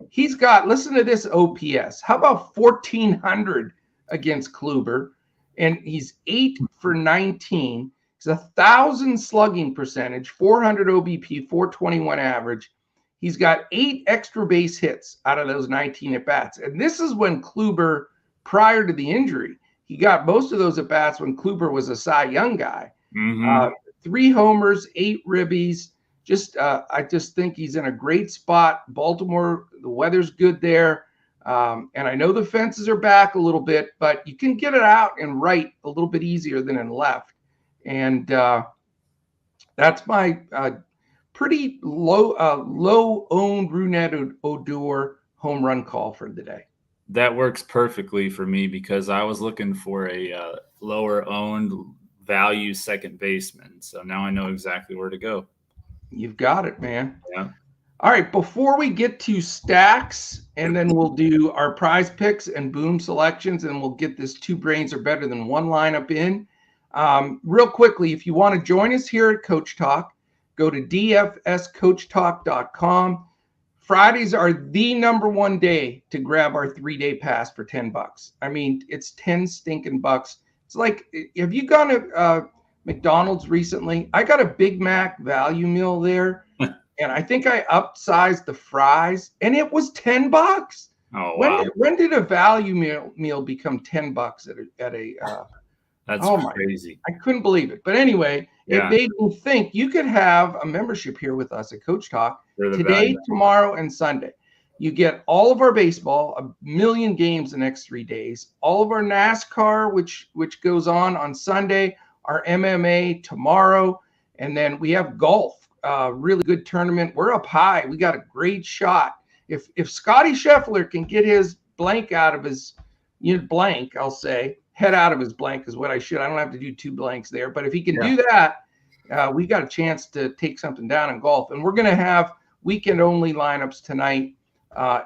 He's got, listen to this OPS. How about 1,400 against Kluber? And he's 8 for 19. He's 1,000 slugging percentage, 400 OBP, 421 average. He's got 8 extra base hits out of those 19 at-bats. And this is when Kluber, prior to the injury, he got most of those at-bats when Kluber was a Cy Young guy. 3 homers, 8 ribbies. I just think he's in a great spot. Baltimore, the weather's good there. And I know the fences are back a little bit, but you can get it out and right a little bit easier than in left. And that's my pretty low-owned Rougned Odor home run call for the day. That works perfectly for me because I was looking for a lower-owned value second baseman. So now I know exactly where to go. You've got it, man. Yeah. All right, before we get to stacks, and then we'll do our prize picks and boom selections, and we'll get this 2 brains are better than 1 lineup in. Real quickly, if you want to join us here at Coach Talk, go to dfscoachtalk.com. Fridays are the #1 day to grab our 3-day pass for $10. I mean, it's 10 stinking bucks. It's like, have you gone to McDonald's recently? I got a Big Mac value meal there, and I think I upsized the fries, and it was $10. Oh, wow. When did a value meal become $10 at a That's crazy. I couldn't believe it. But anyway, It made me think you could have a membership here with us at Coach Talk today, tomorrow, and Sunday. You get all of our baseball, 1 million games the next 3 days, all of our NASCAR, which goes on Sunday, our MMA tomorrow, and then we have golf, really good tournament. We're up high. We got a great shot. If Scotty Scheffler can get his blank out of his blank, I'll say, head out of his blank is what I should. I don't have to do 2 blanks there. But if he can do that, we got a chance to take something down in golf. And we're going to have weekend-only lineups tonight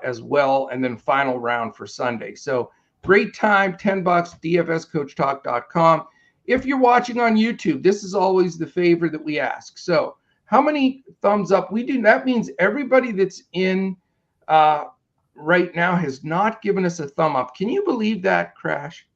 as well, and then final round for Sunday. So great time, $10, dfscoachtalk.com. If you're watching on YouTube, this is always the favor that we ask. So how many thumbs up? We do. That means everybody that's in right now has not given us a thumb up. Can you believe that, Crash?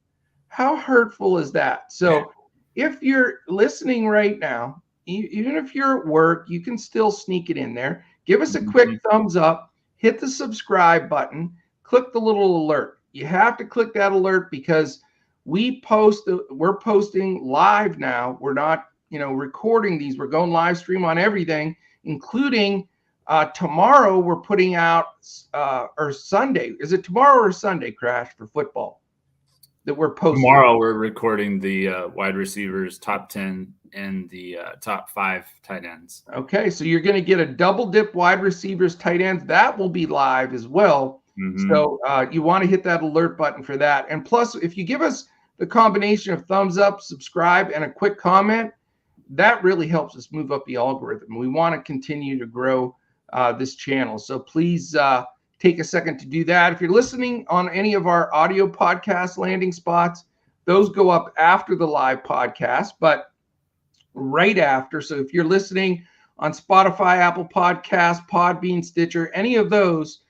How hurtful is that? So if you're listening right now, even if you're at work, you can still sneak it in there. Give us a quick thumbs up, hit the subscribe button, click the little alert. You have to click that alert because we're posting live now. We're not, recording these. We're going live stream on everything, including tomorrow we're putting out or Sunday. Is it tomorrow or Sunday, Crash, for football? That we're posting. Tomorrow we're recording the wide receivers top 10 and the top 5 tight ends. Okay, so you're going to get a double dip wide receivers, tight ends. That will be live as well. So you want to hit that alert button for that. And plus, if you give us the combination of thumbs up, subscribe, and a quick comment, that really helps us move up the algorithm. We want to continue to grow this channel. So please take a second to do that. If you're listening on any of our audio podcast landing spots, those go up after the live podcast, but right after. So if you're listening on Spotify, Apple Podcasts, Podbean, Stitcher, any of those,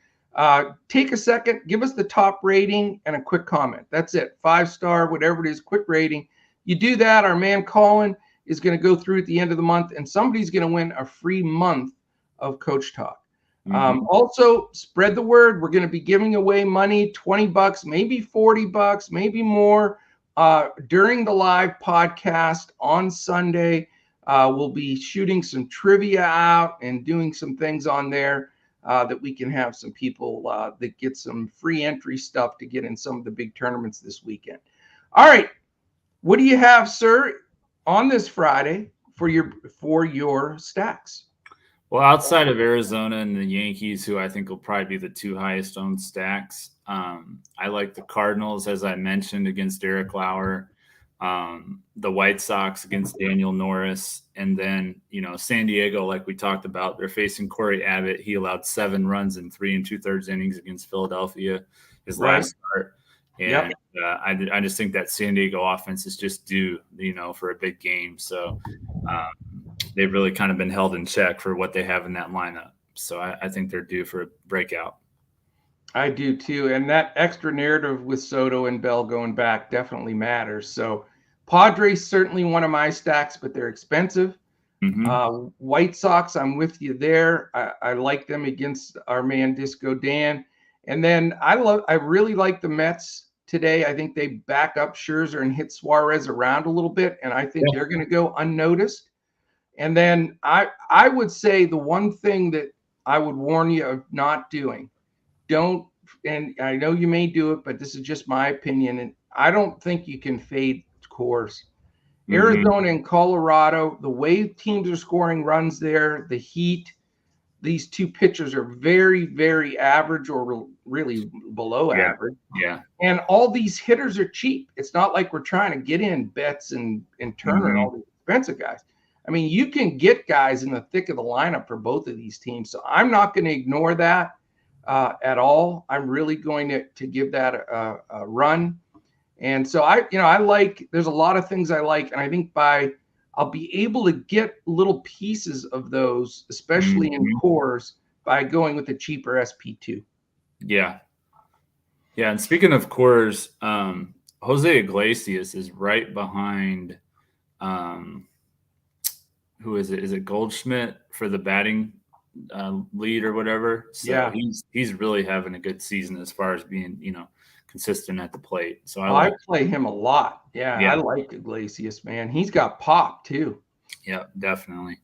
take a second, give us the top rating and a quick comment. That's it. 5-star, whatever it is, quick rating. You do that, our man Colin is going to go through at the end of the month, and somebody's going to win a free month of Coach Talk. Also, spread the word. We're going to be giving away money, $20, maybe $40, maybe more during the live podcast on Sunday. We'll be shooting some trivia out and doing some things on there that we can have some people that get some free entry stuff to get in some of the big tournaments this weekend. All right. What do you have, sir, on this Friday for your stacks? Well, outside of Arizona and the Yankees, who I think will probably be the 2 highest owned stacks, I like the Cardinals, as I mentioned, against Eric Lauer. the White Sox against Daniel Norris. And then, San Diego, like we talked about, they're facing Corey Abbott. He allowed 7 runs in 3 2/3 innings against Philadelphia, his last start. And I just think that San Diego offense is just due, for a big game. So they've really kind of been held in check for what they have in that lineup. So I think they're due for a breakout. I do too. And that extra narrative with Soto and Bell going back definitely matters. So Padres, certainly one of my stacks, but they're expensive. White Sox, I'm with you there. I like them against our man Disco Dan. And then I really like the Mets today. I think they back up Scherzer and hit Suarez around a little bit, and I think they're going to go unnoticed. And then I would say the one thing that I would warn you of not doing, and I know you may do it, but this is just my opinion, and I don't think you can fade Coors. Arizona and Colorado, the way teams are scoring runs there, the heat, these two pitchers are very, very average or really below average. Yeah. And all these hitters are cheap. It's not like we're trying to get in Betts and Turner and all these expensive guys. I mean, you can get guys in the thick of the lineup for both of these teams. So I'm not going to ignore that at all. I'm really going to give that a run. And so there's a lot of things I like. And I think I'll be able to get little pieces of those, especially in cores, by going with the cheaper SP2. Yeah. Yeah. And speaking of cores, Jose Iglesias is right behind, who is it? Is it Goldschmidt for the batting lead or whatever? So he's really having a good season as far as being, consistent at the plate. So I play him a lot. Yeah, I like Iglesias, man. He's got pop too. Yeah, definitely.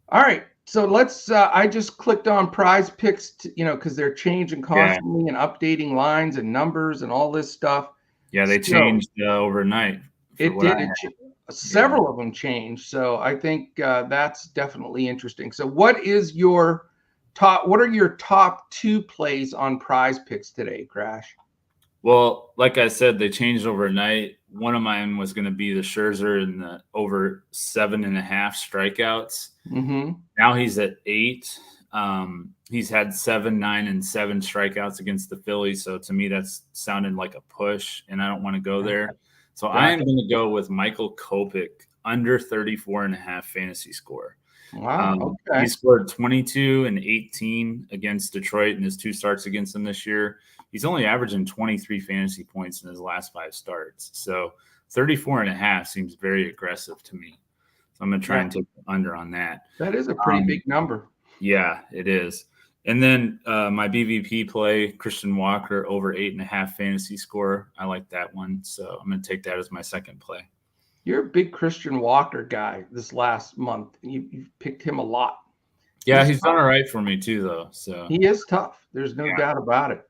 All right. So let's I just clicked on PrizePicks, because they're changing constantly and updating lines and numbers and all this stuff. Yeah, they changed overnight. It did. Several of them changed. So I think that's definitely interesting. So what are your top 2 plays on PrizePicks today, Crash? Well, like I said, they changed overnight. One of mine was going to be the Scherzer and the over 7.5 strikeouts. Now he's at 8. He's had 7, 9, and 7 strikeouts against the Phillies. So to me, that's sounded like a push, and I don't want to go there. So I am going to go with Michael Kopech under 34.5 fantasy score. Wow. He scored 22 and 18 against Detroit in his 2 starts against them this year. He's only averaging 23 fantasy points in his last 5 starts. So 34.5 seems very aggressive to me. So I'm going to try and take the under on that. That is a pretty big number. Yeah, it is. And then my BVP play, Christian Walker, over 8.5 fantasy score. I like that one. So I'm going to take that as my second play. You're a big Christian Walker guy this last month. You've picked him a lot. Yeah, he's done all right for me too, though. So he is tough. There's no doubt about it.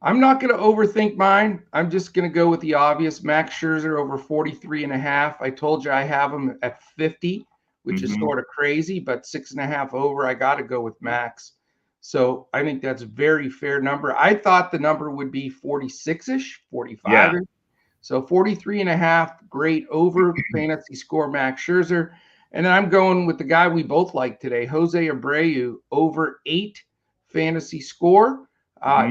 I'm not going to overthink mine. I'm just going to go with the obvious. Max Scherzer over 43.5. I told you I have him at 50, which is sort of crazy, but 6.5 over. I got to go with Max. So I think that's a very fair number. I thought the number would be 46-ish, 45-ish. Yeah. So 43.5, great over fantasy score, Max Scherzer. And then I'm going with the guy we both like today, Jose Abreu, over 8 fantasy score.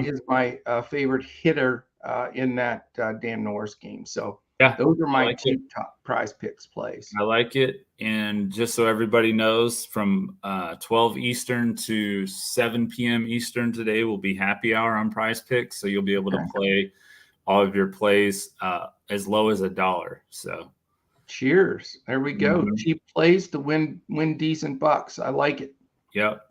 Is my favorite hitter in that Dan Norris game. So those are my 2 top PrizePicks plays. I like it. And just so everybody knows, from 12 Eastern to 7 p.m. Eastern today will be happy hour on PrizePicks. So you'll be able to play all of your plays as low as $1. So cheers. There we go. Cheap plays to win decent bucks. I like it. Yep.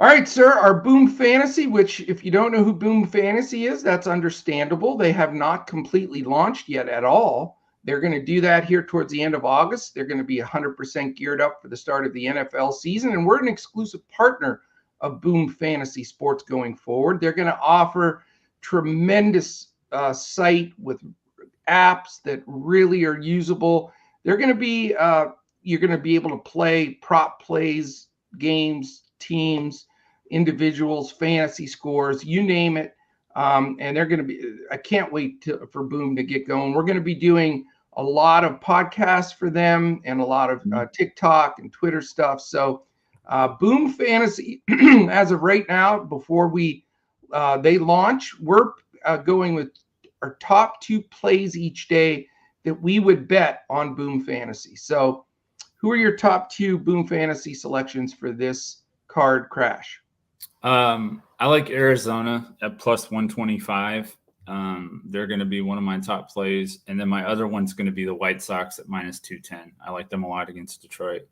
All right, sir, our Boom Fantasy, which if you don't know who Boom Fantasy is, that's understandable. They have not completely launched yet at all. They're going to do that here towards the end of August. They're going to be 100% geared up for the start of the NFL season, and we're an exclusive partner of Boom Fantasy Sports going forward. They're going to offer tremendous site with apps that really are usable. They're going to be you're going to be able to play prop plays, games, teams, individuals, fantasy scores, you name it. And they're going to be, I can't wait for Boom to get going. We're going to be doing a lot of podcasts for them and a lot of TikTok and Twitter stuff. So Boom Fantasy, as of right now, before they launch, we're going with our top 2 plays each day that we would bet on Boom Fantasy. So who are your top 2 Boom Fantasy selections for this card crash? I like Arizona at plus 125. They're going to be one of my top plays. And then my other one's going to be the White Sox at minus 210. I like them a lot against Detroit.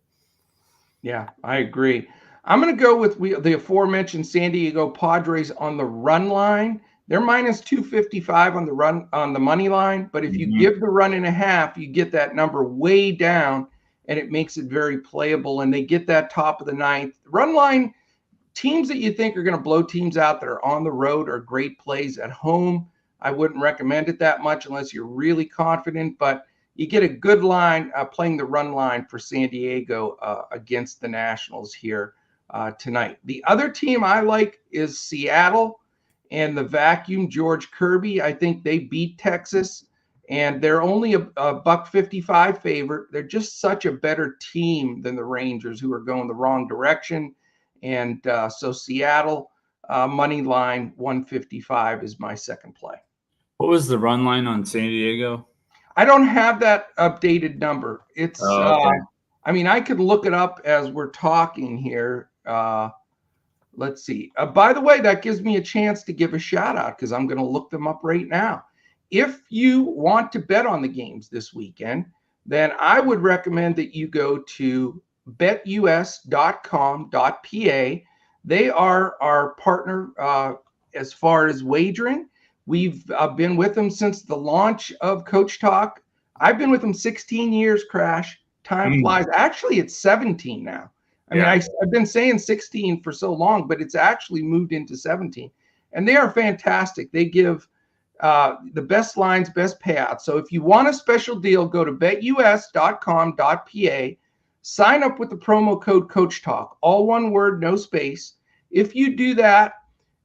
Yeah, I agree. I'm going to go with the aforementioned San Diego Padres on the run line. They're minus 255 on the money line. But if you give the run and a half, you get that number way down, and it makes it very playable. And they get that top of the ninth. Run line, teams that you think are going to blow teams out that are on the road are great plays. At home, I wouldn't recommend it that much unless you're really confident. But you get a good line playing the run line for San Diego against the Nationals here tonight. The other team I like is Seattle and the vacuum George Kirby. I think they beat Texas, and they're only a $1.55 favorite. They're just such a better team than the Rangers, who are going the wrong direction. And so Seattle money line 155 is my second play. What was the run line on San Diego? I don't have that updated number. It's okay. I mean, I could look it up as we're talking here. Let's see. By the way, that gives me a chance to give a shout out because I'm going to look them up right now. If you want to bet on the games this weekend, then I would recommend that you go to betus.com.pa. They are our partner as far as wagering. We've been with them since the launch of Coach Talk. I've been with them 16 years, Crash. Time flies. Actually, it's 17 now. I mean, I've been saying 16 for so long, but it's actually moved into 17. And they are fantastic. They give the best lines, best payouts. So if you want a special deal, go to betus.com.pa. Sign up with the promo code Coach Talk. All one word, no space. If you do that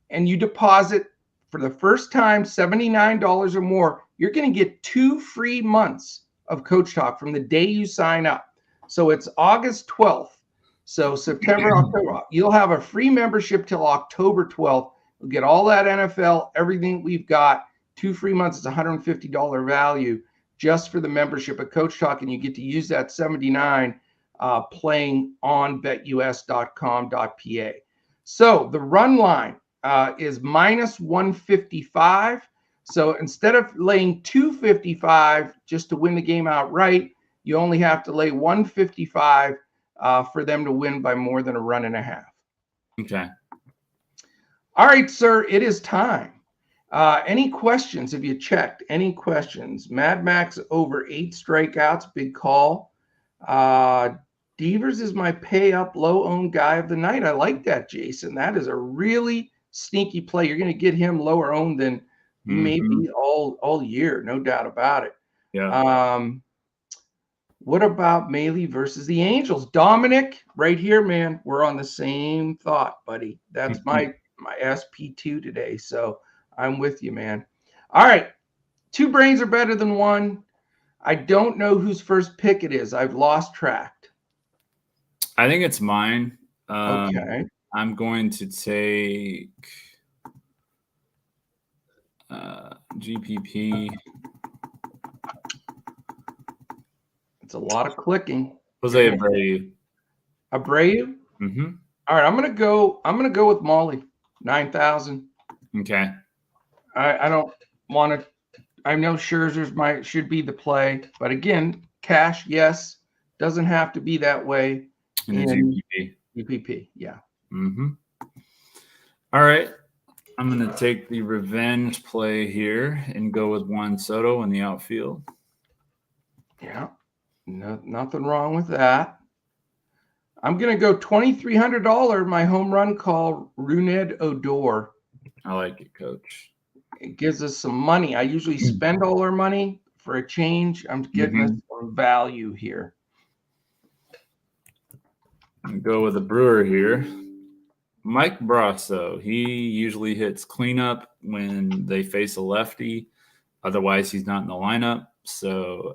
and you deposit for the first time $79 or more, you're going to get 2 free months of Coach Talk from the day you sign up. So it's August 12th. So September, October, you'll have a free membership till October 12th. You'll get all that NFL, everything we've got. 2 free months is $150 value just for the membership at Coach Talk, and you get to use that $79 playing on betus.com.pa. So the run line is minus 155. So instead of laying 255 just to win the game outright, you only have to lay 155 for them to win by more than a run and a half. Okay. All right, sir, it is time. Any questions? Have you checked? Any questions? Mad Max over 8 strikeouts, big call. Devers is my pay up low owned guy of the night. I like that, Jason. That is a really sneaky play. You're going to get him lower owned than maybe all year, no doubt about it. Yeah. What about Mailey versus the Angels? Dominic, right here, man. We're on the same thought, buddy. That's my SP2 today. So I'm with you, man. All right. 2 brains are better than 1. I don't know whose first pick it is. I've lost track. I think it's mine. Okay. I'm going to take GPP. It's a lot of clicking. Jose Abreu. Abreu? Mm-hmm. All right, I'm gonna go with Molly. 9,000. Okay. I don't want to. I know Scherzer's should be the play, but again, cash, yes, doesn't have to be that way. In GPP, yeah. Mm-hmm. All right. I'm going to take the revenge play here and go with Juan Soto in the outfield. Yeah, nothing wrong with that. I'm going to go $2,300, my home run call, Rougned Odor. I like it, Coach. It gives us some money. I usually spend all our money for a change. I'm getting us some value here. Go with the Brewer here. Mike Brasso. He usually hits cleanup when they face a lefty. Otherwise, he's not in the lineup. So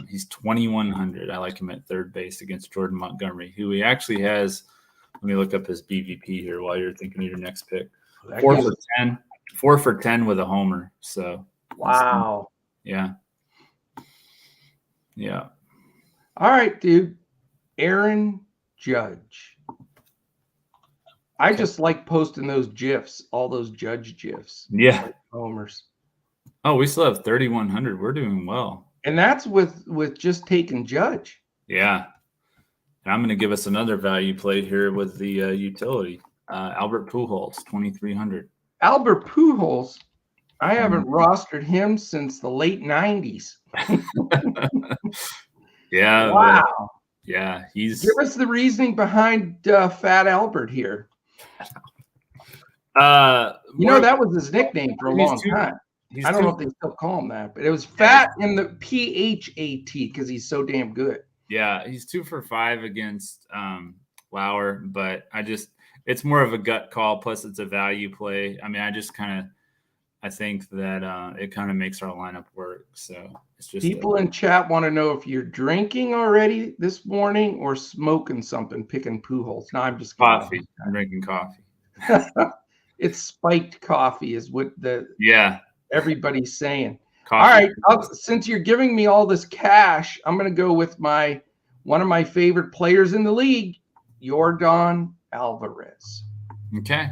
he's 2,100. I like him at third base against Jordan Montgomery, who he actually has. Let me look up his BVP here while you're thinking of your next pick. 4 for 10. 4 for 10 with a homer. So wow. Yeah. Yeah. All right, dude. Aaron Judge. I just like posting those GIFs, all those Judge GIFs. Yeah. Like homers. Oh, we still have 3,100. We're doing well. And that's with just taking Judge. Yeah. And I'm going to give us another value play here with the utility. Albert Pujols, 2,300. Albert Pujols, I haven't rostered him since the late 90s. Yeah. Wow. Yeah. Give us the reasoning behind Fat Albert here. That was his nickname for a long time. I don't know if they still call him that, but it was Fat in the PHAT because he's so damn good. Yeah, he's 2 for 5 against Lauer, but it's more of a gut call. Plus, it's a value play. I mean, I think that it kind of makes our lineup work. So it's just people in chat want to know if you're drinking already this morning or smoking something, picking Pujols. No, I'm just coffee. I'm drinking coffee. It's spiked coffee, is what everybody's saying. Coffee. All right, since you're giving me all this cash, I'm going to go with one of my favorite players in the league, Yordan Alvarez. Okay.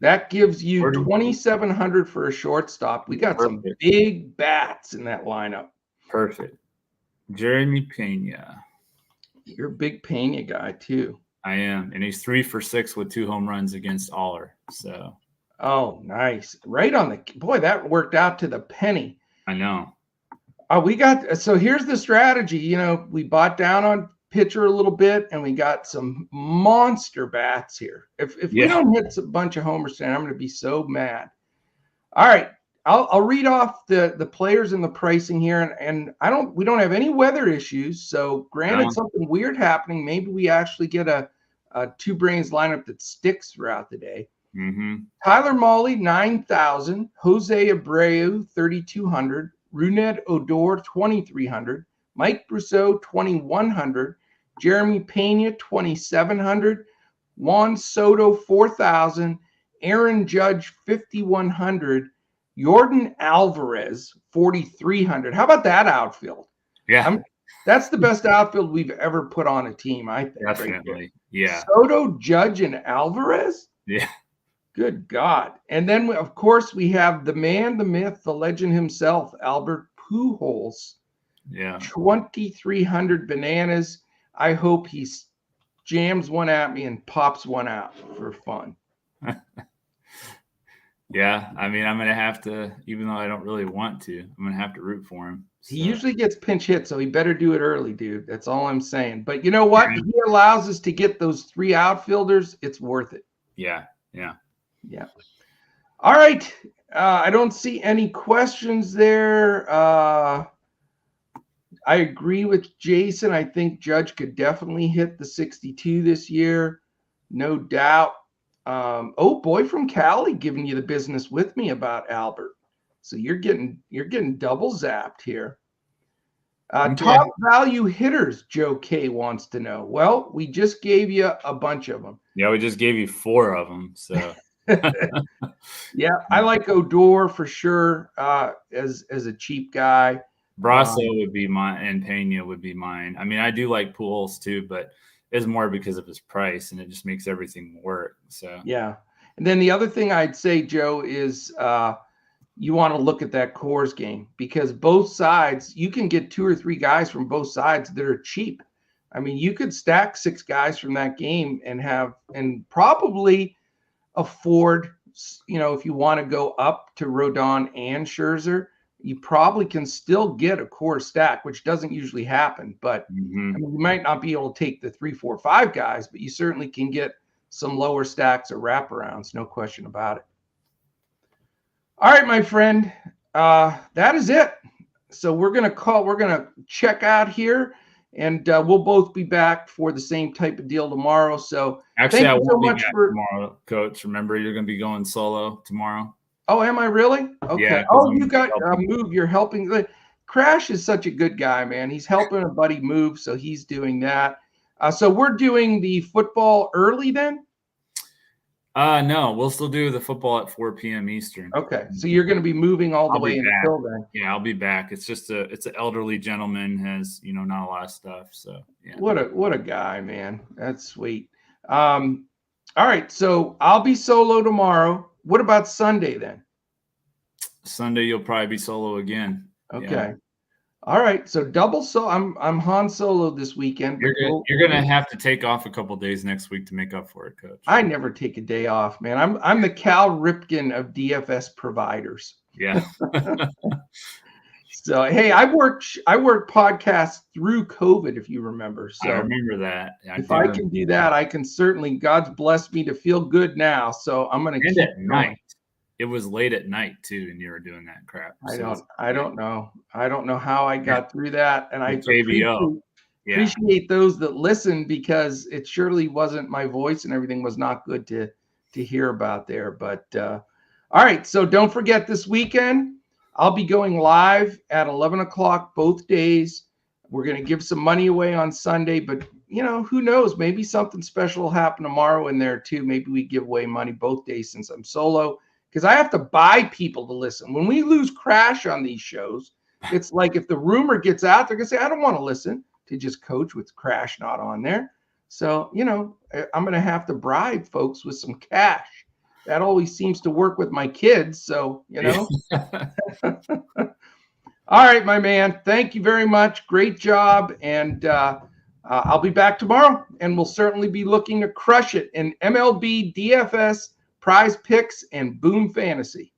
That gives you 2,700 for a shortstop. We got some big bats in that lineup. Perfect. Jeremy Pena. You're a big Pena guy too. I am, and he's 3 for 6 with 2 home runs against Lauer. So. Oh, nice. Right on boy, that worked out to the penny. I know. So here's the strategy. We bought down on pitcher a little bit, and we got some monster bats here. If we don't hit a bunch of homers today, I'm going to be so mad. All right. I'll read off the players and the pricing here, and we don't have any weather issues. So granted, something weird happening, maybe we actually get a two brains lineup that sticks throughout the day. Mm-hmm. Tyler Mahle, 9,000. Jose Abreu, 3,200. Rougned Odor, 2,300. Mike Brousseau, 2,100. Jeremy Pena, 2,700. Juan Soto, 4,000. Aaron Judge, 5,100. Yordan Alvarez, 4,300. How about that outfield? Yeah. That's the best outfield we've ever put on a team, I think. Definitely. Right, yeah. Soto, Judge, and Alvarez? Yeah. Good God. And then, of course, we have the man, the myth, the legend himself, Albert Pujols. Yeah. 2,300 bananas. I hope he jams one at me and pops one out for fun. Yeah. I mean, I'm going to have to, even though I don't really want to, I'm going to have to root for him. So. He usually gets pinch hit, so he better do it early, dude. That's all I'm saying. But you know what? If he allows us to get those 3 outfilders, it's worth it. Yeah. Yeah. Yeah. All right. I don't see any questions there. I agree with Jason. I think Judge could definitely hit the 62 this year. No doubt. Boy from Cali giving you the business with me about Albert. So you're getting double zapped here. Top value hitters, Joe K wants to know. Well, we just gave you a bunch of them. Yeah, we just gave you 4 of them. So yeah, I like Odor for sure as a cheap guy. Brousseau would be mine, and Pena would be mine. I mean, I do like Pujols too, but it's more because of his price, and it just makes everything work. So yeah, and then the other thing I'd say, Joe, is you want to look at that Coors game because both sides, you can get 2 or 3 guys from both sides that are cheap. I mean, you could stack 6 guys from that game and probably afford, if you want to go up to Rodon and Scherzer, you probably can still get a core stack, which doesn't usually happen. But I mean, you might not be able to take the 3, 4, 5 guys, but you certainly can get some lower stacks or wraparounds. No question about it. All right, my friend, that is it. So we're going to check out here, and we'll both be back for the same type of deal tomorrow. So actually, I won't be back tomorrow, Coach. Remember, you're going to be going solo tomorrow. Oh, am I really? Okay. Yeah, oh, you got move. You're helping. Crash is such a good guy, man. He's helping a buddy move, so he's doing that. So we're doing the football early then? No, we'll still do the football at 4 p.m. Eastern. Okay, so you're going to be moving all the way until then. Yeah, I'll be back. It's just it's an elderly gentleman, has not a lot of stuff. So yeah. What a guy, man. That's sweet. All right, so I'll be solo tomorrow. What about Sunday then? Sunday you'll probably be solo again. Okay. Yeah. All right, so double solo. I'm Han Solo this weekend. You're gonna have to take off a couple days next week to make up for it, Coach. I never take a day off, man. I'm the Cal Ripken of DFS providers. Yeah. So hey, I worked podcasts through COVID, if you remember. So I remember that. If I can do that, I can certainly. God's blessed me to feel good now, so I'm gonna keep at going. Night. It was late at night too, and you were doing that crap. So I don't know. I don't know how I got through that, and I appreciate those that listen, because it surely wasn't, my voice and everything was not good to hear about there. But all right, so don't forget, this weekend I'll be going live at 11 o'clock both days. We're going to give some money away on Sunday, but who knows? Maybe something special will happen tomorrow in there too. Maybe we give away money both days since I'm solo, because I have to buy people to listen. When we lose Crash on these shows, it's like if the rumor gets out, they're going to say, I don't want to listen to just Coach with Crash not on there. So, I'm going to have to bribe folks with some cash. That always seems to work with my kids. So, All right, my man. Thank you very much. Great job. And I'll be back tomorrow, and we'll certainly be looking to crush it in MLB DFS, PrizePicks, and Boom Fantasy.